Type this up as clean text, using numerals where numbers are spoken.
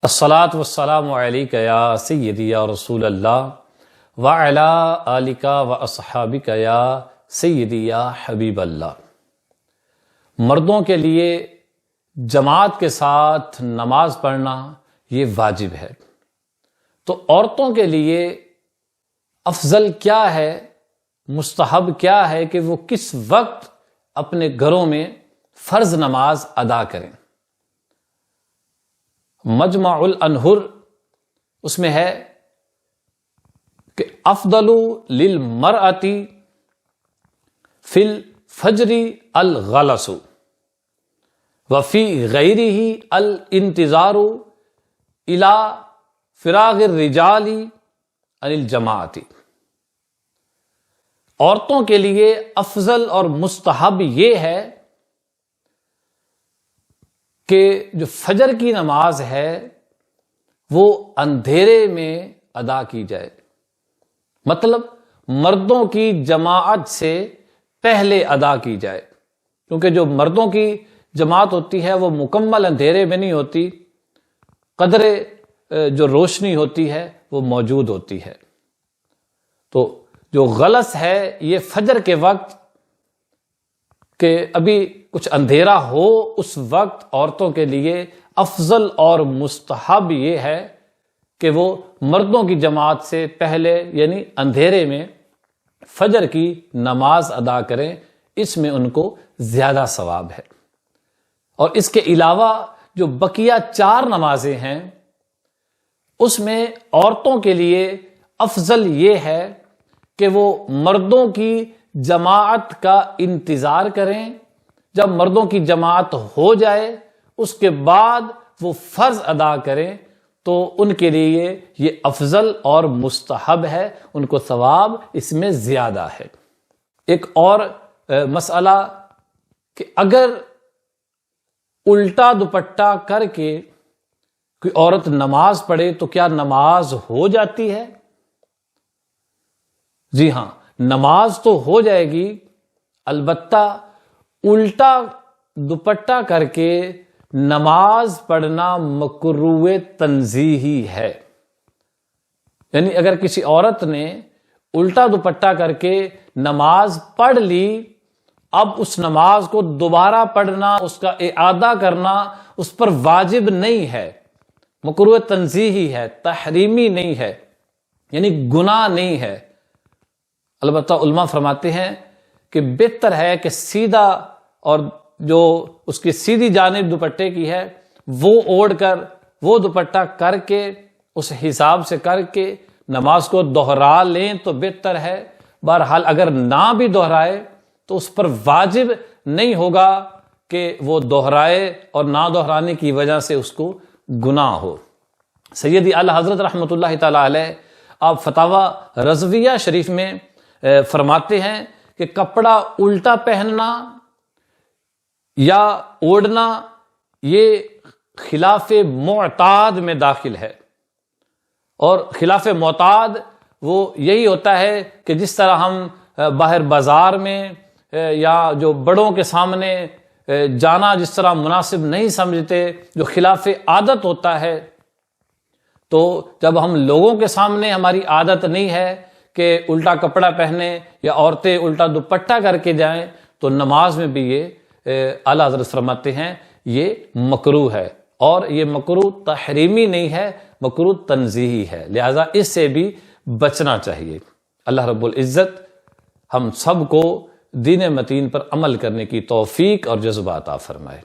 الصلاۃ والسلام علیک یا سیدی یا رسول اللہ وعلی آلک و اصحابک یا سیدی یا حبیب اللہ۔ مردوں کے لیے جماعت کے ساتھ نماز پڑھنا یہ واجب ہے، تو عورتوں کے لیے افضل کیا ہے، مستحب کیا ہے کہ وہ کس وقت اپنے گھروں میں فرض نماز ادا کریں؟ مجمع الانہر اس میں ہے کہ افضل للمرأة فی الفجر الغلس وفی غیرہ الانتظار الی فراغ الرجال عن الجماعت۔ عورتوں کے لیے افضل اور مستحب یہ ہے کہ جو فجر کی نماز ہے وہ اندھیرے میں ادا کی جائے، مطلب مردوں کی جماعت سے پہلے ادا کی جائے، کیونکہ جو مردوں کی جماعت ہوتی ہے وہ مکمل اندھیرے میں نہیں ہوتی، قدر جو روشنی ہوتی ہے وہ موجود ہوتی ہے۔ تو جو غلس ہے یہ فجر کے وقت کہ ابھی کچھ اندھیرا ہو، اس وقت عورتوں کے لیے افضل اور مستحب یہ ہے کہ وہ مردوں کی جماعت سے پہلے یعنی اندھیرے میں فجر کی نماز ادا کریں، اس میں ان کو زیادہ ثواب ہے۔ اور اس کے علاوہ جو بقیہ 4 نمازیں ہیں اس میں عورتوں کے لیے افضل یہ ہے کہ وہ مردوں کی جماعت کا انتظار کریں، جب مردوں کی جماعت ہو جائے اس کے بعد وہ فرض ادا کریں، تو ان کے لیے یہ افضل اور مستحب ہے، ان کو ثواب اس میں زیادہ ہے۔ ایک اور مسئلہ کہ اگر الٹا دوپٹہ کر کے کوئی عورت نماز پڑھے تو کیا نماز ہو جاتی ہے؟ جی ہاں، نماز تو ہو جائے گی، البتہ الٹا دوپٹہ کر کے نماز پڑھنا مکروہ تنزیہی ہے۔ یعنی اگر کسی عورت نے الٹا دوپٹہ کر کے نماز پڑھ لی، اب اس نماز کو دوبارہ پڑھنا، اس کا اعادہ کرنا اس پر واجب نہیں ہے، مکروہ تنزیہی ہے، تحریمی نہیں ہے، یعنی گناہ نہیں ہے۔ البتہ علماء فرماتے ہیں کہ بہتر ہے کہ سیدھا اور جو اس کی سیدھی جانب دوپٹے کی ہے وہ اوڑھ کر، وہ دوپٹہ کر کے اس حساب سے کر کے نماز کو دوہرا لیں تو بہتر ہے۔ بہرحال اگر نہ بھی دوہرائے تو اس پر واجب نہیں ہوگا کہ وہ دوہرائے اور نہ دوہرانے کی وجہ سے اس کو گناہ ہو۔ سیدی اعلی حضرت رحمۃ اللہ تعالی علیہ آپ فتاوی رضویہ شریف میں فرماتے ہیں کہ کپڑا الٹا پہننا یا اوڑھنا یہ خلاف معتاد میں داخل ہے، اور خلاف معتاد وہ یہی ہوتا ہے کہ جس طرح ہم باہر بازار میں یا جو بڑوں کے سامنے جانا جس طرح مناسب نہیں سمجھتے، جو خلاف عادت ہوتا ہے، تو جب ہم لوگوں کے سامنے ہماری عادت نہیں ہے کہ الٹا کپڑا پہنے یا عورتیں الٹا دوپٹہ کر کے جائیں، تو نماز میں بھی یہ اعلیٰ حضرت فرماتے ہیں یہ مکروہ ہے، اور یہ مکروہ تحریمی نہیں ہے، مکروہ تنزیہی ہے، لہذا اس سے بھی بچنا چاہیے۔ اللہ رب العزت ہم سب کو دین متین پر عمل کرنے کی توفیق اور جذبہ عطا فرمائے۔